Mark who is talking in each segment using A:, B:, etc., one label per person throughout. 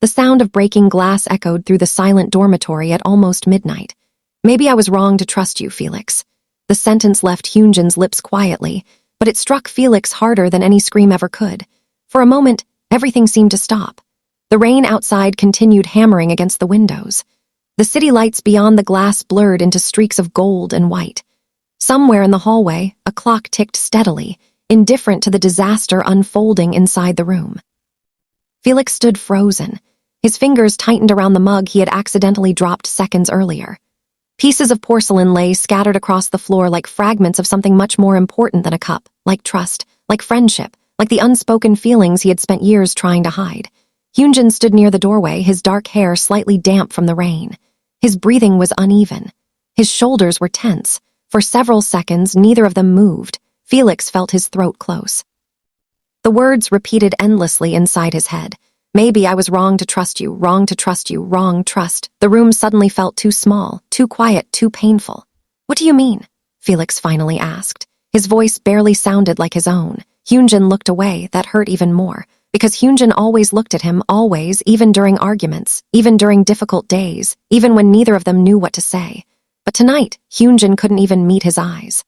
A: The sound of breaking glass echoed through the silent dormitory at almost midnight. Maybe I was wrong to trust you, Felix. The sentence left Hyunjin's lips quietly, but it struck Felix harder than any scream ever could. For a moment, everything seemed to stop. The rain outside continued hammering against the windows. The city lights beyond the glass blurred into streaks of gold and white. Somewhere in the hallway, a clock ticked steadily, indifferent to the disaster unfolding inside the room. Felix stood frozen. His fingers tightened around the mug he had accidentally dropped seconds earlier. Pieces of porcelain lay scattered across the floor like fragments of something much more important than a cup, like trust, like friendship, like the unspoken feelings he had spent years trying to hide. Hyunjin stood near the doorway, his dark hair slightly damp from the rain. His breathing was uneven. His shoulders were tense. For several seconds, neither of them moved. Felix felt his throat close. The words repeated endlessly inside his head. Maybe I was wrong to trust you, wrong to trust you, wrong trust. The room suddenly felt too small, too quiet, too painful. What do you mean? Felix finally asked. His voice barely sounded like his own. Hyunjin looked away. That hurt even more, because Hyunjin always looked at him, always, even during arguments, even during difficult days, even when neither of them knew what to say. But tonight, Hyunjin couldn't even meet his eyes.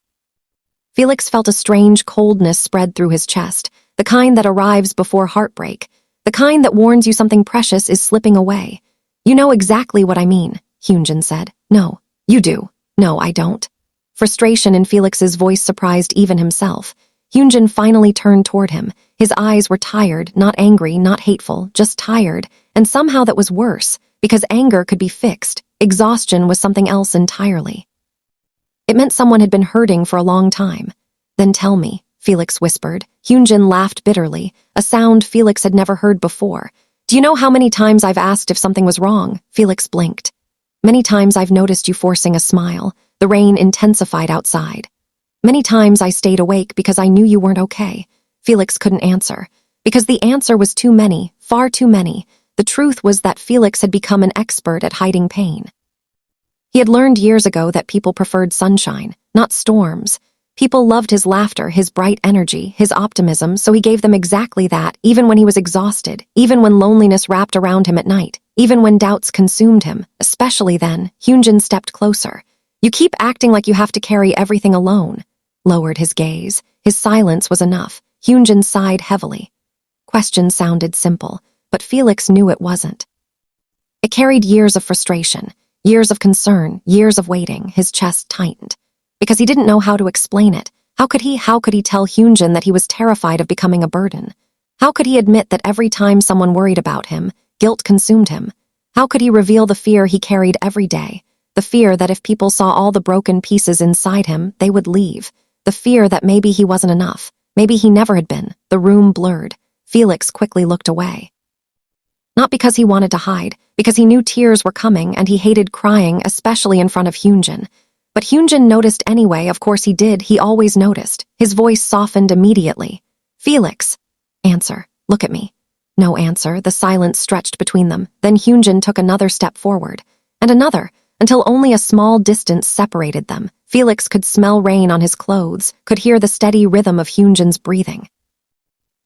A: Felix felt a strange coldness spread through his chest, the kind that arrives before heartbreak, the kind that warns you something precious is slipping away. You know exactly what I mean, Hyunjin said. No, you do. No, I don't. Frustration in Felix's voice surprised even himself. Hyunjin finally turned toward him. His eyes were tired, not angry, not hateful, just tired, and somehow that was worse, because anger could be fixed. Exhaustion was something else entirely. It meant someone had been hurting for a long time. Then tell me, Felix whispered. Hyunjin laughed bitterly, a sound Felix had never heard before. Do you know how many times I've asked if something was wrong? Felix blinked. Many times I've noticed you forcing a smile. The rain intensified outside. Many times I stayed awake because I knew you weren't okay. Felix couldn't answer, because the answer was too many, far too many. The truth was that Felix had become an expert at hiding pain. He had learned years ago that people preferred sunshine, not storms. People loved his laughter, his bright energy, his optimism, so he gave them exactly that, even when he was exhausted, even when loneliness wrapped around him at night, even when doubts consumed him. Especially then, Hyunjin stepped closer. You keep acting like you have to carry everything alone. Lowered his gaze. His silence was enough. Hyunjin sighed heavily. Question sounded simple, but Felix knew it wasn't. It carried years of frustration, years of concern, years of waiting. His chest tightened. Because he didn't know how to explain it. How could he tell Hyunjin that he was terrified of becoming a burden? How could he admit that every time someone worried about him, guilt consumed him? How could he reveal the fear he carried every day? The fear that if people saw all the broken pieces inside him, they would leave. The fear that maybe he wasn't enough. Maybe he never had been. The room blurred. Felix quickly looked away. Not because he wanted to hide, because he knew tears were coming and he hated crying, especially in front of Hyunjin. But Hyunjin noticed anyway. Of course he did. He always noticed. His voice softened immediately. Felix. Answer. Look at me. No answer. The silence stretched between them. Then Hyunjin took another step forward. And another, until only a small distance separated them. Felix could smell rain on his clothes, could hear the steady rhythm of Hyunjin's breathing.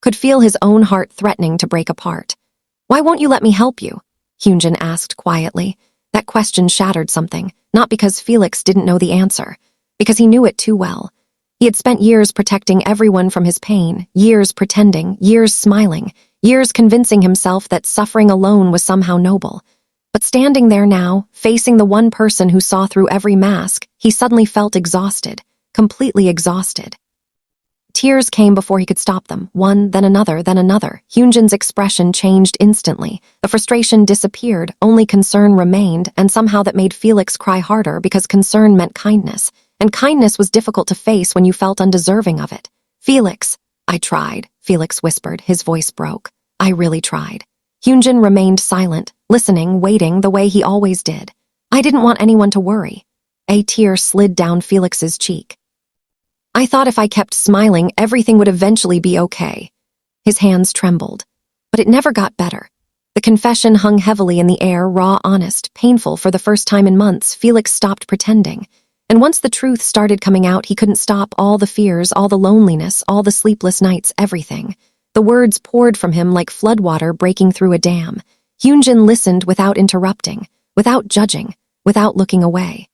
A: Could feel his own heart threatening to break apart. Why won't you let me help you? Hyunjin asked quietly. That question shattered something, not because Felix didn't know the answer, because he knew it too well. He had spent years protecting everyone from his pain, years pretending, years smiling, years convincing himself that suffering alone was somehow noble. But standing there now, facing the one person who saw through every mask, he suddenly felt exhausted, completely exhausted. Tears came before he could stop them, one, then another, then another. Hyunjin's expression changed instantly. The frustration disappeared, only concern remained, and somehow that made Felix cry harder because concern meant kindness, and kindness was difficult to face when you felt undeserving of it. Felix. I tried, Felix whispered, his voice broke. I really tried. Hyunjin remained silent, listening, waiting the way he always did. I didn't want anyone to worry. A tear slid down Felix's cheek. I thought if I kept smiling, everything would eventually be okay. His hands trembled. But it never got better. The confession hung heavily in the air, raw, honest, painful. For the first time in months, Felix stopped pretending. And once the truth started coming out, he couldn't stop. All the fears, all the loneliness, all the sleepless nights, everything. The words poured from him like floodwater breaking through a dam. Hyunjin listened without interrupting, without judging, without looking away.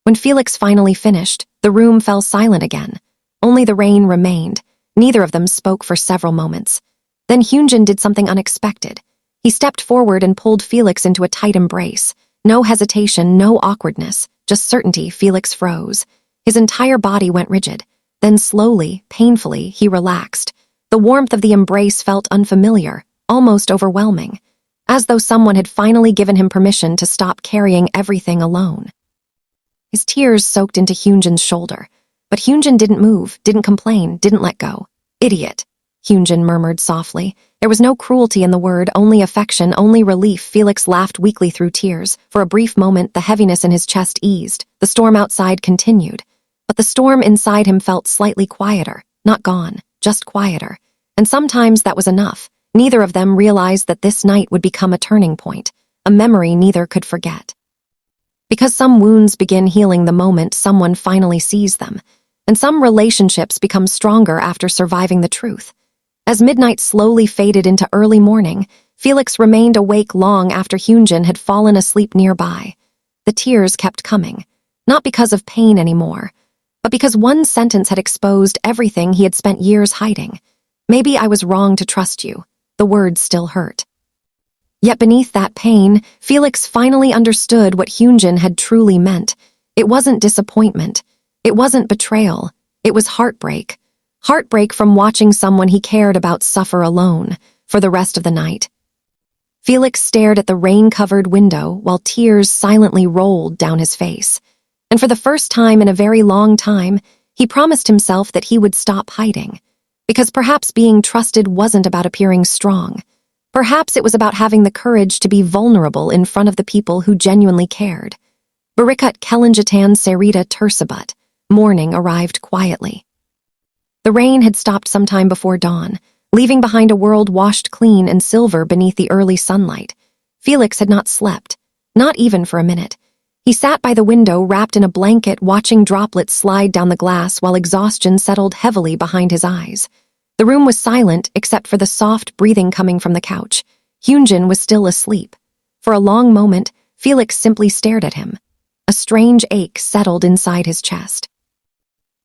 A: When Felix finally finished, the room fell silent again. Only the rain remained. Neither of them spoke for several moments. Then Hyunjin did something unexpected. He stepped forward and pulled Felix into a tight embrace. No hesitation, no awkwardness, just certainty. Felix froze. His entire body went rigid. Then slowly, painfully, he relaxed. The warmth of the embrace felt unfamiliar, almost overwhelming, as though someone had finally given him permission to stop carrying everything alone. His tears soaked into Hyunjin's shoulder, but Hyunjin didn't move, didn't complain, didn't let go. "Idiot," Hyunjin murmured softly. There was no cruelty in the word, only affection, only relief. Felix laughed weakly through tears. For a brief moment, the heaviness in his chest eased. The storm outside continued. But the storm inside him felt slightly quieter, not gone, just quieter. And sometimes that was enough. Neither of them realized that this night would become a turning point, a memory neither could forget. Because some wounds begin healing the moment someone finally sees them, and some relationships become stronger after surviving the truth. As midnight slowly faded into early morning, Felix remained awake long after Hyunjin had fallen asleep nearby. The tears kept coming, not because of pain anymore, but because one sentence had exposed everything he had spent years hiding. "Maybe I was wrong to trust you." The words still hurt. Yet beneath that pain, Felix finally understood what Hyunjin had truly meant. It wasn't disappointment. It wasn't betrayal. It was heartbreak. Heartbreak from watching someone he cared about suffer alone for the rest of the night. Felix stared at the rain-covered window while tears silently rolled down his face. And for the first time in a very long time, he promised himself that he would stop hiding. Because perhaps being trusted wasn't about appearing strong. Perhaps it was about having the courage to be vulnerable in front of the people who genuinely cared. Barikat Kelanjatan Serita Tersabat. Morning arrived quietly. The rain had stopped sometime before dawn, leaving behind a world washed clean and silver beneath the early sunlight. Felix had not slept, not even for a minute. He sat by the window wrapped in a blanket, watching droplets slide down the glass while exhaustion settled heavily behind his eyes. The room was silent except for the soft breathing coming from the couch. Hyunjin was still asleep. For a long moment, Felix simply stared at him. A strange ache settled inside his chest.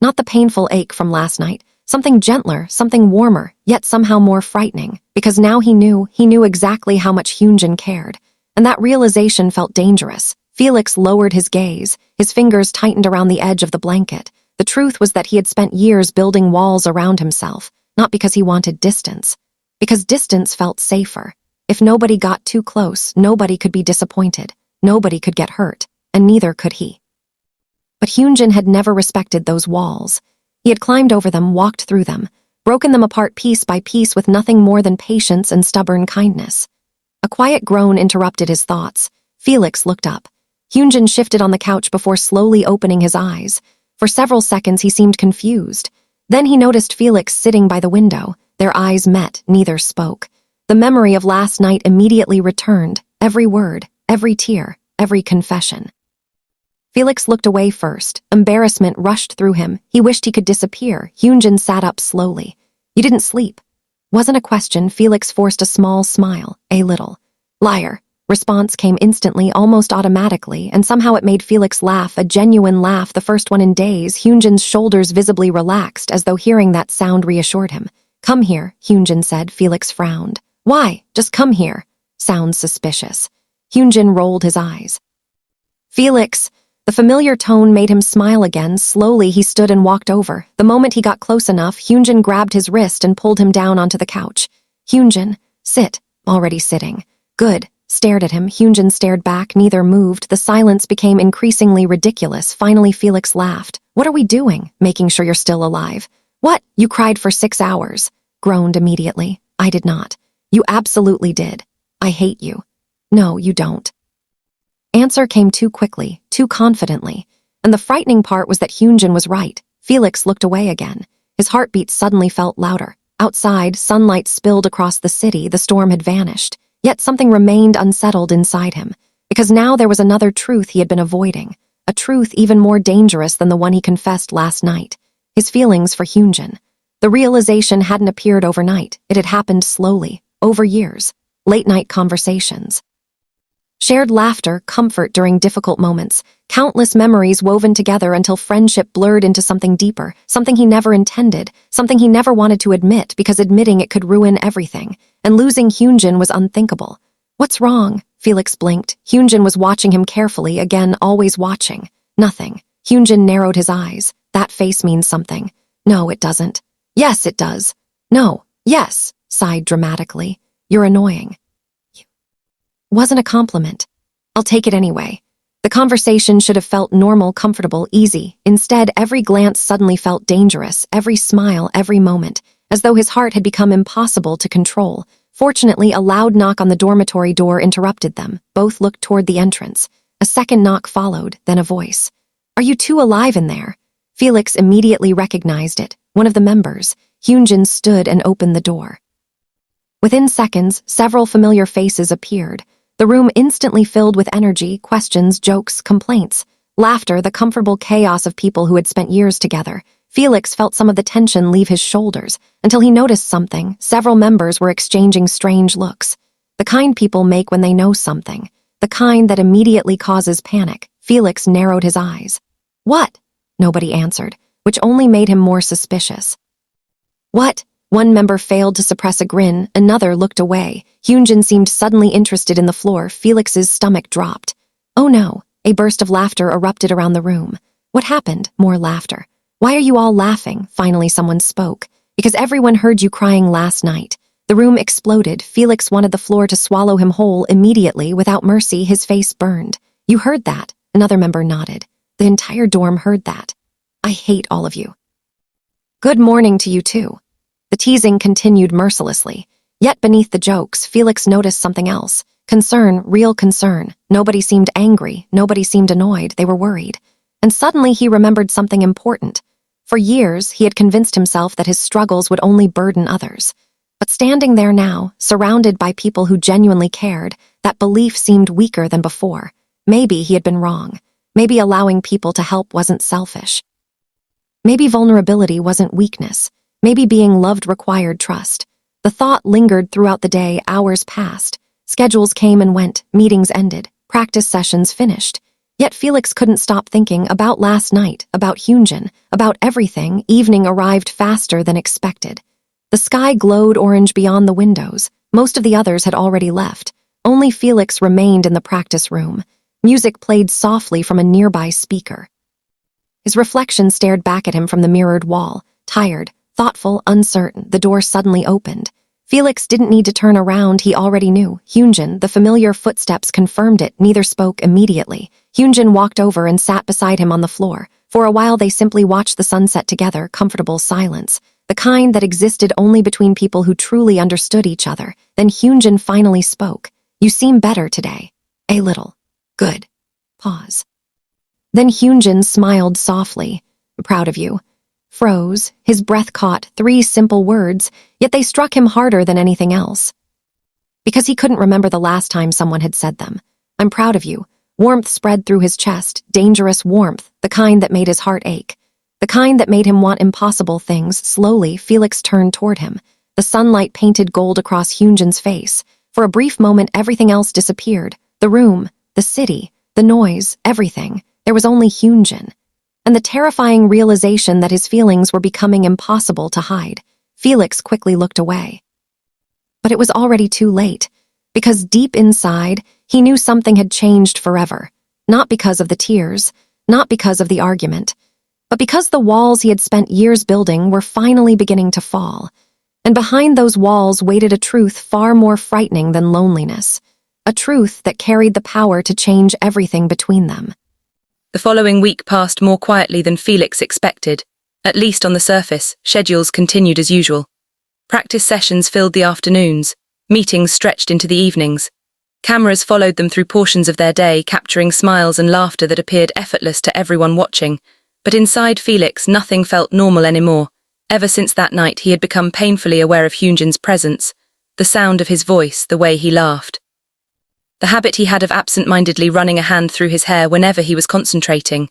A: Not the painful ache from last night, something gentler, something warmer, yet somehow more frightening, because now he knew exactly how much Hyunjin cared, and that realization felt dangerous. Felix lowered his gaze, his fingers tightened around the edge of the blanket. The truth was that he had spent years building walls around himself, not because he wanted distance, because distance felt safer. If nobody got too close, nobody could be disappointed, nobody could get hurt, and neither could he. But Hyunjin had never respected those walls. He had climbed over them, walked through them, broken them apart piece by piece with nothing more than patience and stubborn kindness. A quiet groan interrupted his thoughts. Felix looked up. Hyunjin shifted on the couch before slowly opening his eyes. For several seconds he seemed confused. Then he noticed Felix sitting by the window. Their eyes met, neither spoke. The memory of last night immediately returned, every word, every tear, every confession. Felix looked away first. Embarrassment rushed through him. He wished he could disappear. Hyunjin sat up slowly. "You didn't sleep." Wasn't a question. Felix forced a small smile. "A little." "Liar." Response came instantly, almost automatically, and somehow it made Felix laugh, a genuine laugh, the first one in days. Hyunjin's shoulders visibly relaxed, as though hearing that sound reassured him. "Come here," Hyunjin said. Felix frowned. "Why? Just come here." Sounds suspicious. Hyunjin rolled his eyes. "Felix." The familiar tone made him smile again. Slowly, he stood and walked over. The moment he got close enough, Hyunjin grabbed his wrist and pulled him down onto the couch. "Hyunjin, sit." Already sitting. "Good." Stared at him. Hyunjin stared back. Neither moved. The silence became increasingly ridiculous. Finally, Felix laughed. "What are we doing? Making sure you're still alive." "What? You cried for 6 hours." Groaned immediately. "I did not." "You absolutely did." "I hate you." "No, you don't." Answer came too quickly, too confidently, and the frightening part was that Hyunjin was right. Felix looked away again. His heartbeat suddenly felt louder. Outside, sunlight spilled across the city. The storm had vanished, yet something remained unsettled inside him, because now there was another truth he had been avoiding, a truth even more dangerous than the one he confessed last night. His feelings for Hyunjin. The realization hadn't appeared overnight. It had happened slowly, over years. late-night conversations. Shared laughter, comfort during difficult moments, countless memories woven together until friendship blurred into something deeper, something he never intended, something he never wanted to admit because admitting it could ruin everything, and losing Hyunjin was unthinkable. "What's wrong?" Felix blinked. Hyunjin was watching him carefully, again, always watching. "Nothing." Hyunjin narrowed his eyes. "That face means something." "No, it doesn't." "Yes, it does." "No, yes," sighed dramatically. "You're annoying." Wasn't a compliment. "I'll take it anyway." The conversation should have felt normal, comfortable, easy. Instead, every glance suddenly felt dangerous, every smile, every moment, as though his heart had become impossible to control. Fortunately, a loud knock on the dormitory door interrupted them. Both looked toward the entrance. A second knock followed, then a voice. "Are you two alive in there?" Felix immediately recognized it. One of the members. Hyunjin stood and opened the door. Within seconds, several familiar faces appeared. The room instantly filled with energy, questions, jokes, complaints, laughter, the comfortable chaos of people who had spent years together. Felix felt some of the tension leave his shoulders, until he noticed something. Several members were exchanging strange looks. The kind people make when they know something. The kind that immediately causes panic. Felix narrowed his eyes. "What?" Nobody answered, which only made him more suspicious. "What?" One member failed to suppress a grin, another looked away. Hyunjin seemed suddenly interested in the floor. Felix's stomach dropped. "Oh no." A burst of laughter erupted around the room. "What happened?" More laughter. "Why are you all laughing?" Finally someone spoke. "Because everyone heard you crying last night." The room exploded. Felix wanted the floor to swallow him whole immediately, without mercy. His face burned. "You heard that?" Another member nodded. "The entire dorm heard that. I hate all of you." "Good morning to you too." The teasing continued mercilessly. Yet beneath the jokes, Felix noticed something else. Concern, real concern. Nobody seemed angry, nobody seemed annoyed, they were worried. And suddenly he remembered something important. For years, he had convinced himself that his struggles would only burden others. But standing there now, surrounded by people who genuinely cared, that belief seemed weaker than before. Maybe he had been wrong. Maybe allowing people to help wasn't selfish. Maybe vulnerability wasn't weakness. Maybe being loved required trust. The thought lingered throughout the day. Hours passed. Schedules came and went. Meetings ended. Practice sessions finished. Yet Felix couldn't stop thinking about last night, about Hyunjin, about everything. Evening arrived faster than expected. The sky glowed orange beyond the windows. Most of the others had already left. Only Felix remained in the practice room. Music played softly from a nearby speaker. His reflection stared back at him from the mirrored wall, tired, thoughtful, uncertain. The door suddenly opened. Felix didn't need to turn around, he already knew. Hyunjin, the familiar footsteps confirmed it. Neither spoke immediately. Hyunjin walked over and sat beside him on the floor. For a while they simply watched the sunset together, comfortable silence. The kind that existed only between people who truly understood each other. Then Hyunjin finally spoke. "You seem better today." "A little." "Good." Pause. Then Hyunjin smiled softly. "Proud of you." Froze. His breath caught. 3 simple words, yet they struck him harder than anything else. Because he couldn't remember the last time someone had said them. "I'm proud of you." Warmth spread through his chest, dangerous warmth, the kind that made his heart ache. The kind that made him want impossible things. Slowly, Felix turned toward him. The sunlight painted gold across Hyunjin's face. For a brief moment, everything else disappeared. The room, the city, the noise, everything. There was only Hyunjin. And the terrifying realization that his feelings were becoming impossible to hide. Felix quickly looked away. But it was already too late, because deep inside, he knew something had changed forever. Not because of the tears, not because of the argument, but because the walls he had spent years building were finally beginning to fall. And behind those walls waited a truth far more frightening than loneliness. A truth that carried the power to change everything between them.
B: The following week passed more quietly than Felix expected. At least on the surface, schedules continued as usual. Practice sessions filled the afternoons, meetings stretched into the evenings. Cameras followed them through portions of their day, capturing smiles and laughter that appeared effortless to everyone watching. But inside Felix, nothing felt normal anymore. Ever since that night, he had become painfully aware of Hyunjin's presence, the sound of his voice, the way he laughed. The habit he had of absent-mindedly running a hand through his hair whenever he was concentrating.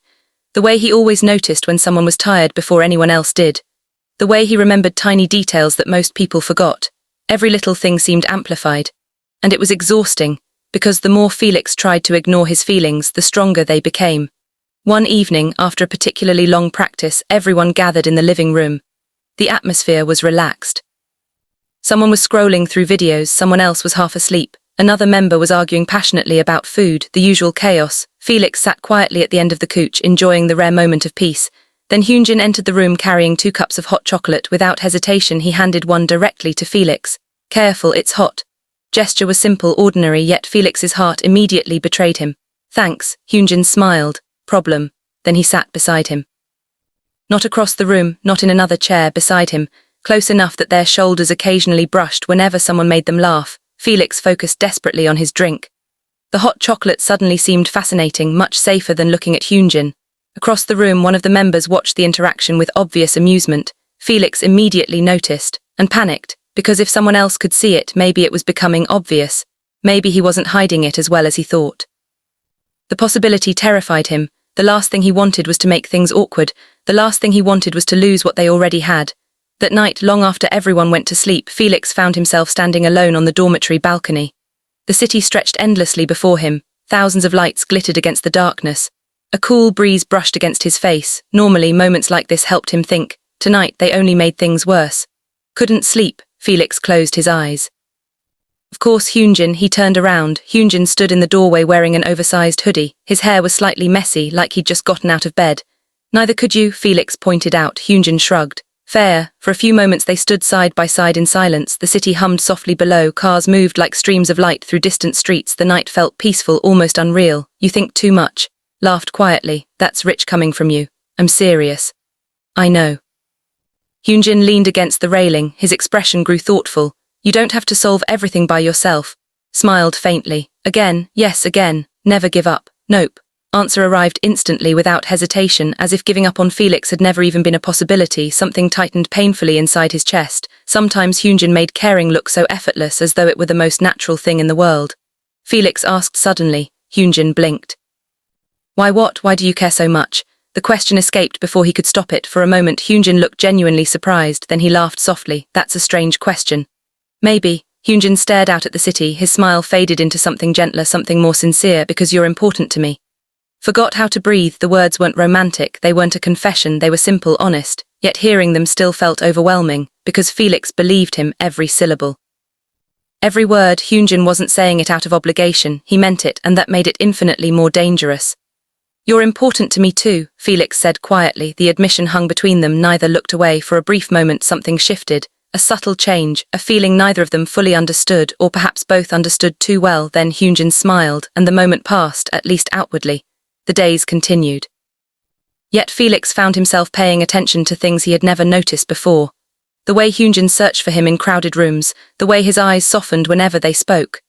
B: The way he always noticed when someone was tired before anyone else did. The way he remembered tiny details that most people forgot. Every little thing seemed amplified. And it was exhausting, because the more Felix tried to ignore his feelings, the stronger they became. One evening, after a particularly long practice, everyone gathered in the living room. The atmosphere was relaxed. Someone was scrolling through videos, someone else was half asleep, another member was arguing passionately about food, the usual chaos. Felix sat quietly at the end of the couch, enjoying the rare moment of peace. Then Hyunjin entered the room carrying 2 cups of hot chocolate. Without hesitation, he handed one directly to Felix. "Careful, it's hot." Gesture was simple, ordinary, yet Felix's heart immediately betrayed him. "Thanks," Hyunjin smiled. "Problem." Then he sat beside him. Not across the room, not in another chair, beside him, close enough that their shoulders occasionally brushed whenever someone made them laugh. Felix focused desperately on his drink. The hot chocolate suddenly seemed fascinating, much safer than looking at Hyunjin. Across the room, one of the members watched the interaction with obvious amusement. Felix immediately noticed, and panicked, because if someone else could see it, maybe it was becoming obvious. Maybe he wasn't hiding it as well as he thought. The possibility terrified him. The last thing he wanted was to make things awkward. The last thing he wanted was to lose what they already had. That night, long after everyone went to sleep, Felix found himself standing alone on the dormitory balcony. The city stretched endlessly before him. Thousands of lights glittered against the darkness. A cool breeze brushed against his face. Normally, moments like this helped him think. Tonight, they only made things worse. Couldn't sleep. Felix closed his eyes. Of course, Hyunjin, he turned around. Hyunjin stood in the doorway wearing an oversized hoodie. His hair was slightly messy, like he'd just gotten out of bed. "Neither could you," Felix pointed out. Hyunjin shrugged. "Fair." For a few moments they stood side by side in silence. The city hummed softly below. Cars moved like streams of light through distant streets. The night felt peaceful, almost unreal. "You think too much." Laughed quietly. "That's rich coming from you." "I'm serious." "I know." Hyunjin leaned against the railing. His expression grew thoughtful. "You don't have to solve everything by yourself." Smiled faintly. "Again, yes, again. Never give up." "Nope." Answer arrived instantly, without hesitation, as if giving up on Felix had never even been a possibility. Something tightened painfully inside his chest. Sometimes Hyunjin made caring look so effortless, as though it were the most natural thing in the world. Felix asked suddenly. Hyunjin blinked. "Why what? Why do you care so much?" The question escaped before he could stop it. For a moment, Hyunjin looked genuinely surprised, then he laughed softly. "That's a strange question." "Maybe." Hyunjin stared out at the city. His smile faded into something gentler, something more sincere. "Because you're important to me." Forgot how to breathe. The words weren't romantic, they weren't a confession, they were simple, honest, yet hearing them still felt overwhelming, because Felix believed him, every syllable. Every word. Hyunjin wasn't saying it out of obligation, he meant it, and that made it infinitely more dangerous. "You're important to me too," Felix said quietly. The admission hung between them, neither looked away. For a brief moment something shifted, a subtle change, a feeling neither of them fully understood, or perhaps both understood too well. Then Hyunjin smiled, and the moment passed, at least outwardly. The days continued. Yet Felix found himself paying attention to things he had never noticed before. The way Hyunjin searched for him in crowded rooms, the way his eyes softened whenever they spoke,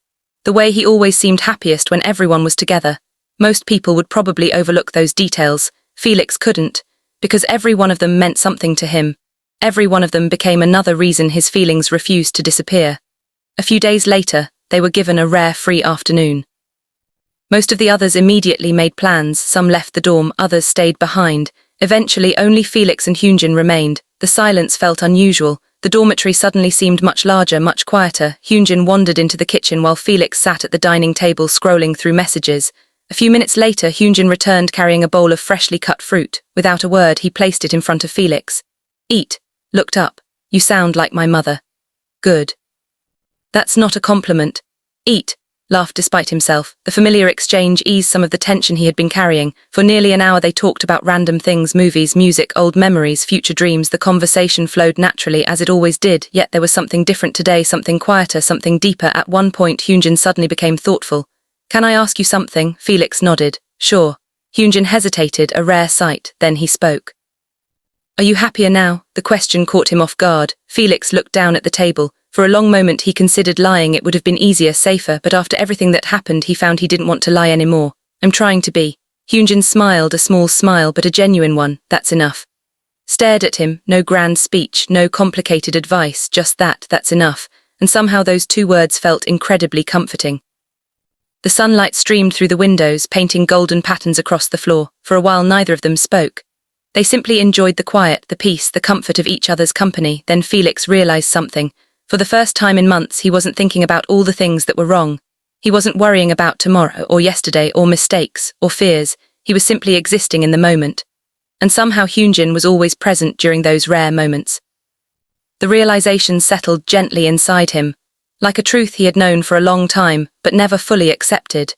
B: the way he always seemed happiest when everyone was together. Most people would probably overlook those details. Felix couldn't, because every one of them meant something to him. Every one of them became another reason his feelings refused to disappear. A few days later, they were given a rare free afternoon. Most of the others immediately made plans. Some left the dorm, others stayed behind. Eventually, only Felix and Hyunjin remained. The silence felt unusual. The dormitory suddenly seemed much larger, much quieter. Hyunjin wandered into the kitchen while Felix sat at the dining table scrolling through messages. A few minutes later, Hyunjin returned carrying a bowl of freshly cut fruit. Without a word, he placed it in front of Felix. "Eat." Looked up. "You sound like my mother." "Good." "That's not a compliment." "Eat." Laughed despite himself. The familiar exchange eased some of the tension he had been carrying. For nearly an hour they talked about random things, movies, music, old memories, future dreams. The conversation flowed naturally, as it always did, yet there was something different today, something quieter, something deeper. At one point, Hyunjin suddenly became thoughtful. "Can I ask you something?" Felix nodded. "Sure." Hyunjin hesitated, a rare sight, then he spoke. "Are you happier now?" The question caught him off guard. Felix looked down at the table. For a long moment he considered lying. It would have been easier, safer, but after everything that happened he found he didn't want to lie anymore. "I'm trying to be." Hyunjin smiled, a small smile, but a genuine one. "That's enough." Stared at him, no grand speech, no complicated advice, just that's enough, and somehow those 2 words felt incredibly comforting. The sunlight streamed through the windows, painting golden patterns across the floor. For a while neither of them spoke. They simply enjoyed the quiet, the peace, the comfort of each other's company. Then Felix realized something. For the first time in months, he wasn't thinking about all the things that were wrong. He wasn't worrying about tomorrow or yesterday or mistakes or fears. He was simply existing in the moment. And somehow Hyunjin was always present during those rare moments. The realization settled gently inside him, like a truth he had known for a long time but never fully accepted.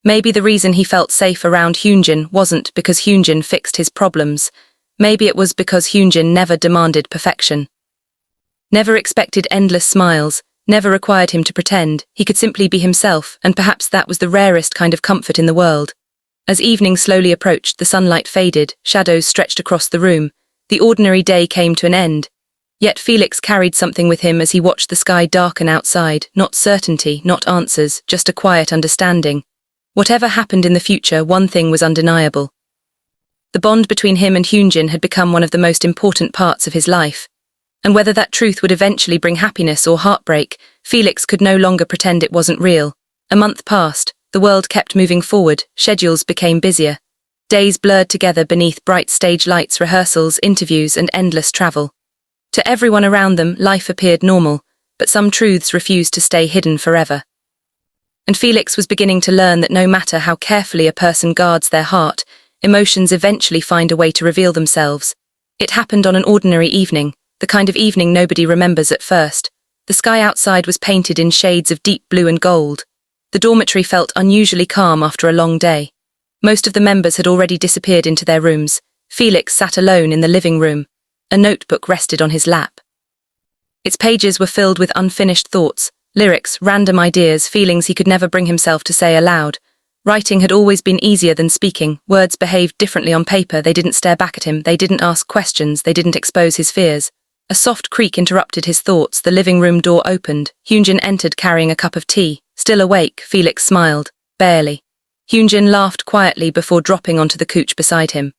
B: Maybe the reason he felt safe around Hyunjin wasn't because Hyunjin fixed his problems. Maybe it was because Hyunjin never demanded perfection. Never expected endless smiles, never required him to pretend. He could simply be himself, and perhaps that was the rarest kind of comfort in the world. As evening slowly approached, the sunlight faded, shadows stretched across the room. The ordinary day came to an end. Yet Felix carried something with him as he watched the sky darken outside, not certainty, not answers, just a quiet understanding. Whatever happened in the future, one thing was undeniable. The bond between him and Hyunjin had become one of the most important parts of his life. And whether that truth would eventually bring happiness or heartbreak, Felix could no longer pretend it wasn't real. A month passed, the world kept moving forward, schedules became busier. Days blurred together beneath bright stage lights, rehearsals, interviews, and endless travel. To everyone around them, life appeared normal, but some truths refused to stay hidden forever. And Felix was beginning to learn that no matter how carefully a person guards their heart, emotions eventually find a way to reveal themselves. It happened on an ordinary evening, the kind of evening nobody remembers at first. The sky outside was painted in shades of deep blue and gold. The dormitory felt unusually calm after a long day. Most of the members had already disappeared into their rooms. Felix sat alone in the living room. A notebook rested on his lap. Its pages were filled with unfinished thoughts, lyrics, random ideas, feelings he could never bring himself to say aloud. Writing had always been easier than speaking. Words behaved differently on paper. They didn't stare back at him. They didn't ask questions. They didn't expose his fears. A soft creak interrupted his thoughts. The living room door opened. Hyunjin entered carrying a cup of tea. Still awake, Felix smiled. Barely. Hyunjin laughed quietly before dropping onto the couch beside him.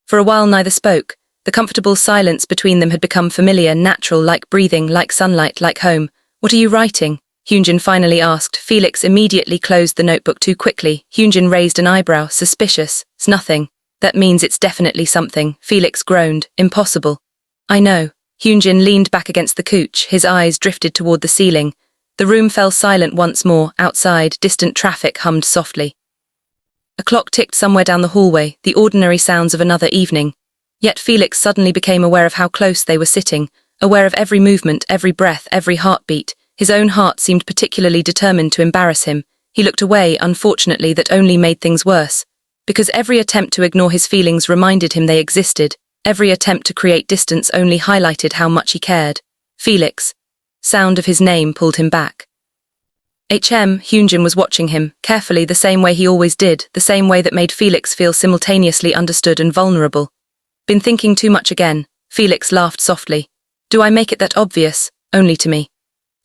B: For a while neither spoke. The comfortable silence between them had become familiar, natural, like breathing, like sunlight, like home. What are you writing? Hyunjin finally asked. Felix immediately closed the notebook too quickly. Hyunjin raised an eyebrow, suspicious. It's nothing. That means it's definitely something. Felix groaned. Impossible. I know. Hyunjin leaned back against the couch. His eyes drifted toward the ceiling. The room fell silent once more. Outside, distant traffic hummed softly. A clock ticked somewhere down the hallway, the ordinary sounds of another evening. Yet Felix suddenly became aware of how close they were sitting, aware of every movement, every breath, every heartbeat. His own heart seemed particularly determined to embarrass him. He looked away, unfortunately, that only made things worse. Because every attempt to ignore his feelings reminded him they existed. Every attempt to create distance only highlighted how much he cared. Felix. Sound of his name pulled him back. Hyunjin was watching him, carefully, the same way he always did, the same way that made Felix feel simultaneously understood and vulnerable. Been thinking too much again? Felix laughed softly. Do I make it that obvious? Only to me.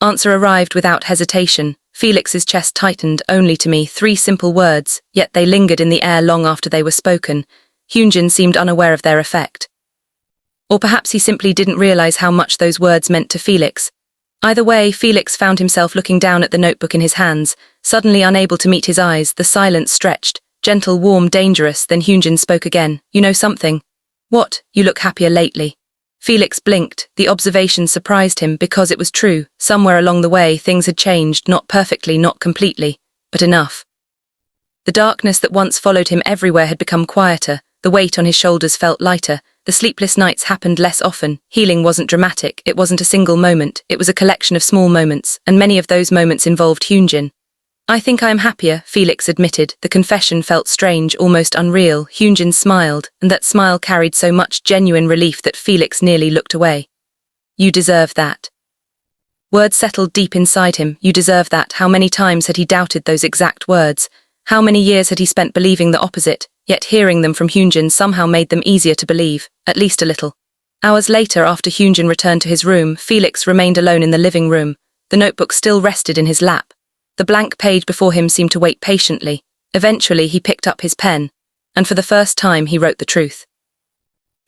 B: Answer arrived without hesitation. Felix's chest tightened. Only to me. 3 simple words, yet they lingered in the air long after they were spoken. Hyunjin seemed unaware of their effect. Or perhaps he simply didn't realize how much those words meant to Felix. Either way, Felix found himself looking down at the notebook in his hands, suddenly unable to meet his eyes. The silence stretched, gentle, warm, dangerous. Then Hyunjin spoke again. You know something? What? You look happier lately. Felix blinked. The observation surprised him because it was true. Somewhere along the way, things had changed, not perfectly, not completely, but enough. The darkness that once followed him everywhere had become quieter. The weight on his shoulders felt lighter. The sleepless nights happened less often. Healing wasn't dramatic. It wasn't a single moment. It was a collection of small moments, and many of those moments involved Hyunjin. I think I am happier, Felix admitted. The confession felt strange, almost unreal. Hyunjin smiled, and that smile carried so much genuine relief that Felix nearly looked away. You deserve that. Words settled deep inside him. You deserve that. How many times had he doubted those exact words? How many years had he spent believing the opposite? Yet hearing them from Hyunjin somehow made them easier to believe, at least a little. Hours later, after Hyunjin returned to his room, Felix remained alone in the living room. The notebook still rested in his lap. The blank page before him seemed to wait patiently. Eventually, he picked up his pen, and for the first time, he wrote the truth.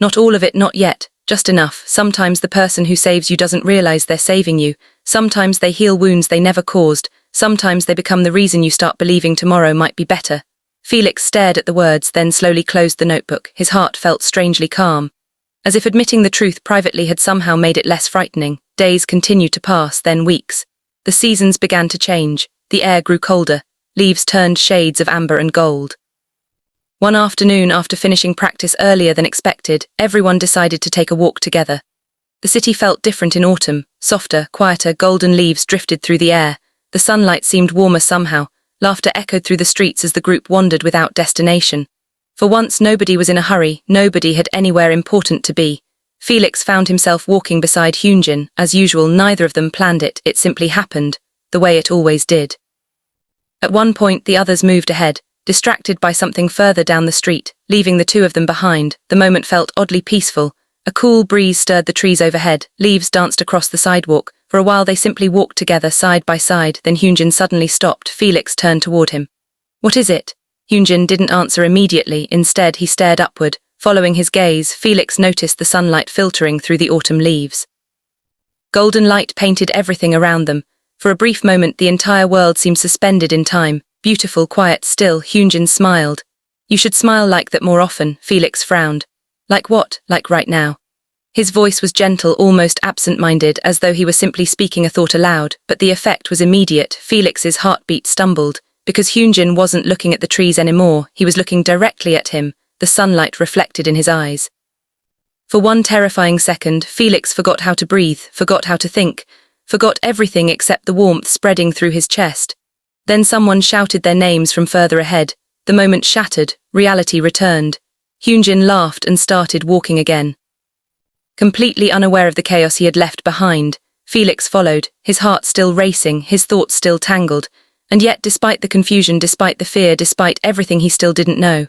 B: Not all of it, not yet, just enough. Sometimes the person who saves you doesn't realize they're saving you. Sometimes they heal wounds they never caused. Sometimes they become the reason you start believing tomorrow might be better. Felix stared at the words, then slowly closed the notebook. His heart felt strangely calm, as if admitting the truth privately had somehow made it less frightening. Days continued to pass, then weeks. The seasons began to change. The air grew colder. Leaves turned shades of amber and gold. One afternoon, after finishing practice earlier than expected, everyone decided to take a walk together. The city felt different in autumn. Softer, quieter, golden leaves drifted through the air. The sunlight seemed warmer somehow. Laughter echoed through the streets as the group wandered without destination. For once, nobody was in a hurry. Nobody had anywhere important to be. Felix found himself walking beside Hyunjin. As usual, neither of them planned it. It simply happened, the way it always did. At one point, the others moved ahead, distracted by something further down the street, leaving the two of them behind. The moment felt oddly peaceful. A cool breeze stirred the trees overhead. Leaves danced across the sidewalk. For a while, they simply walked together, side by side. Then Hyunjin suddenly stopped. Felix turned toward him. "What is it?" Hyunjin didn't answer immediately. Instead, he stared upward. Following his gaze, Felix noticed the sunlight filtering through the autumn leaves. Golden light painted everything around them. For a brief moment, the entire world seemed suspended in time. Beautiful, quiet, still. Hyunjin smiled. "You should smile like that more often," Felix frowned. "Like what? Like right now?" His voice was gentle, almost absent-minded, as though he were simply speaking a thought aloud, but the effect was immediate. Felix's heartbeat stumbled. Because Hyunjin wasn't looking at the trees anymore, he was looking directly at him, the sunlight reflected in his eyes. For one terrifying second, Felix forgot how to breathe, forgot how to think, forgot everything except the warmth spreading through his chest. Then someone shouted their names from further ahead. The moment shattered, reality returned. Hyunjin laughed and started walking again. Completely unaware of the chaos he had left behind, Felix followed, his heart still racing, his thoughts still tangled. And yet, despite the confusion, despite the fear, despite everything he still didn't know,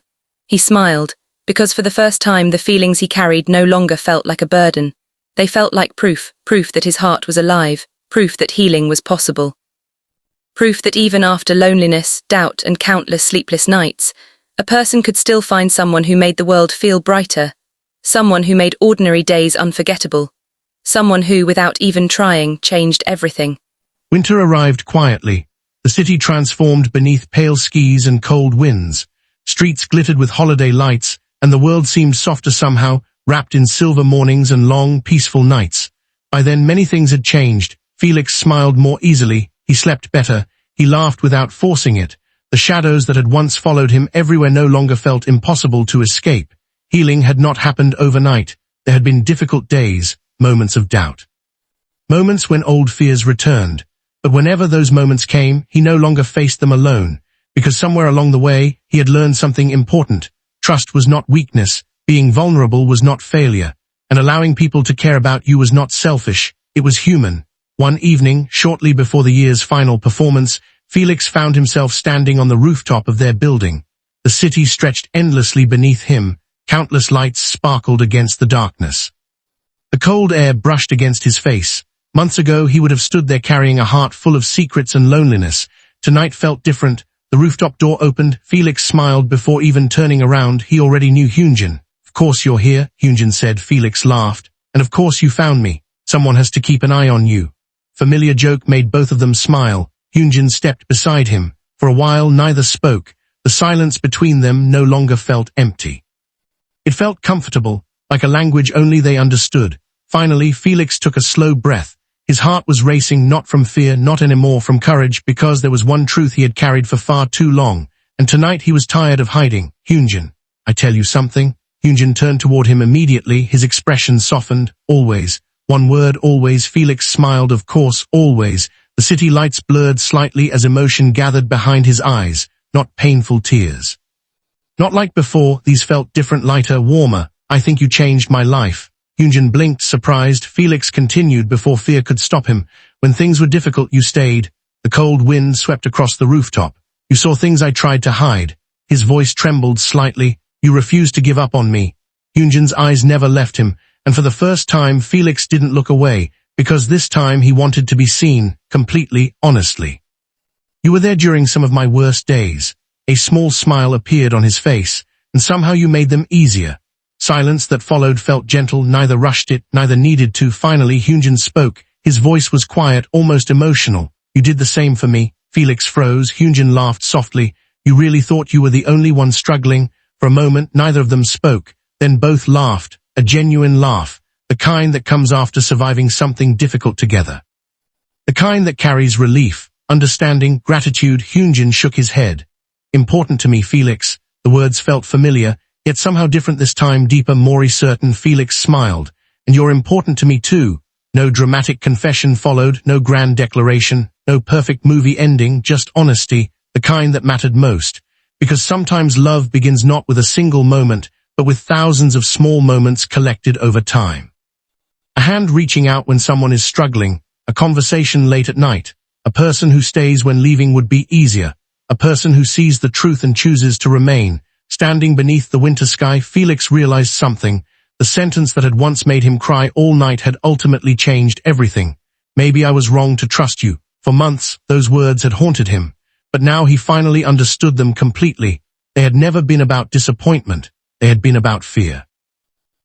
B: he smiled, because for the first time the feelings he carried no longer felt like a burden. They felt like proof that his heart was alive, proof that healing was possible. Proof that even after loneliness, doubt, and countless sleepless nights, a person could still find someone who made the world feel brighter, someone who made ordinary days unforgettable, someone who, without even trying, changed everything.
C: Winter arrived quietly. The city transformed beneath pale skies and cold winds. Streets glittered with holiday lights, and the world seemed softer somehow, wrapped in silver mornings and long, peaceful nights. By then, many things had changed. Felix smiled more easily, he slept better, he laughed without forcing it. The shadows that had once followed him everywhere no longer felt impossible to escape. Healing had not happened overnight. There had been difficult days, moments of doubt. Moments when old fears returned. But whenever those moments came, he no longer faced them alone, because somewhere along the way, he had learned something important. Trust was not weakness, being vulnerable was not failure, and allowing people to care about you was not selfish, it was human. One evening, shortly before the year's final performance, Felix found himself standing on the rooftop of their building. The city stretched endlessly beneath him, countless lights sparkled against the darkness. The cold air brushed against his face. Months ago, he would have stood there carrying a heart full of secrets and loneliness. Tonight felt different. The rooftop door opened. Felix smiled before even turning around. He already knew Hyunjin. "Of course you're here," Hyunjin said. Felix laughed. "And of course you found me. Someone has to keep an eye on you." Familiar joke made both of them smile. Hyunjin stepped beside him. For a while, neither spoke. The silence between them no longer felt empty. It felt comfortable, like a language only they understood. Finally, Felix took a slow breath. His heart was racing, not from fear, not anymore from courage, because there was one truth he had carried for far too long, and tonight he was tired of hiding. "Hyunjin, I tell you something." Hyunjin turned toward him immediately, his expression softened. "Always." One word, always. Felix smiled. "Of course, always." The city lights blurred slightly as emotion gathered behind his eyes, not painful tears. Not like before, these felt different, lighter, warmer. "I think you changed my life." Hyunjin blinked, surprised. Felix continued before fear could stop him. "When things were difficult, you stayed." The cold wind swept across the rooftop. "You saw things I tried to hide." His voice trembled slightly. "You refused to give up on me." Hyunjin's eyes never left him, and for the first time Felix didn't look away, because this time he wanted to be seen, completely, honestly. "You were there during some of my worst days." A small smile appeared on his face, and somehow you made them easier. Silence that followed felt gentle, neither rushed it, neither needed to. Finally, Hyunjin spoke. His voice was quiet, almost emotional. "You did the same for me." Felix froze. Hyunjin laughed softly. "You really thought you were the only one struggling?" For a moment, neither of them spoke. Then both laughed, a genuine laugh. the kind that comes after surviving something difficult together. The kind that carries relief, understanding, gratitude. Hyunjin shook his head. Important to me, Felix. The words felt familiar, yet somehow different this time, deeper, more certain. Felix smiled. And you're important to me too. No dramatic confession followed, no grand declaration, no perfect movie ending, just honesty, the kind that mattered most. Because sometimes love begins not with a single moment, but with thousands of small moments collected over time. A hand reaching out when someone is struggling, a conversation late at night, a person who stays when leaving would be easier, a person who sees the truth and chooses to remain. Standing beneath the winter sky, Felix realized something. The sentence that had once made him cry all night had ultimately changed everything. Maybe I was wrong to trust you. For months, those words had haunted him. But now he finally understood them completely. They had never been about disappointment. They had been about fear.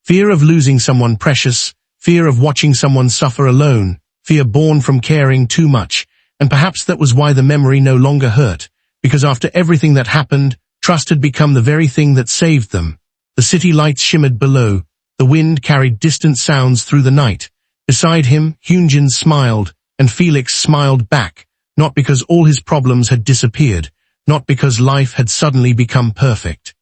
C: Fear of losing someone precious, fear of watching someone suffer alone, fear born from caring too much. And perhaps that was why the memory no longer hurt. Because after everything that happened, trust had become the very thing that saved them. The city lights shimmered below. The wind carried distant sounds through the night. Beside him, Hyunjin smiled, and Felix smiled back, not because all his problems had disappeared, not because life had suddenly become perfect,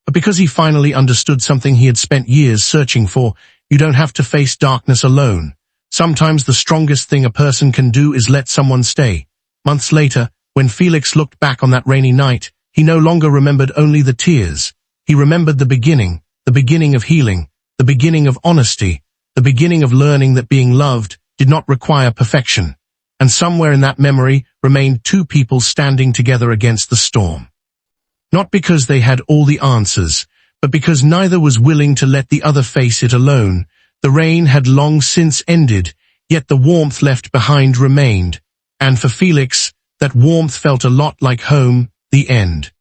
C: but because he finally understood something he had spent years searching for. You don't have to face darkness alone. Sometimes the strongest thing a person can do is let someone stay. Months later, when Felix looked back on that rainy night, he no longer remembered only the tears. He remembered the beginning of healing, the beginning of honesty, the beginning of learning that being loved did not require perfection. And somewhere in that memory remained two people standing together against the storm. Not because they had all the answers, but because neither was willing to let the other face it alone. The rain had long since ended, yet the warmth left behind remained. And for Felix, that warmth felt a lot like home. The end.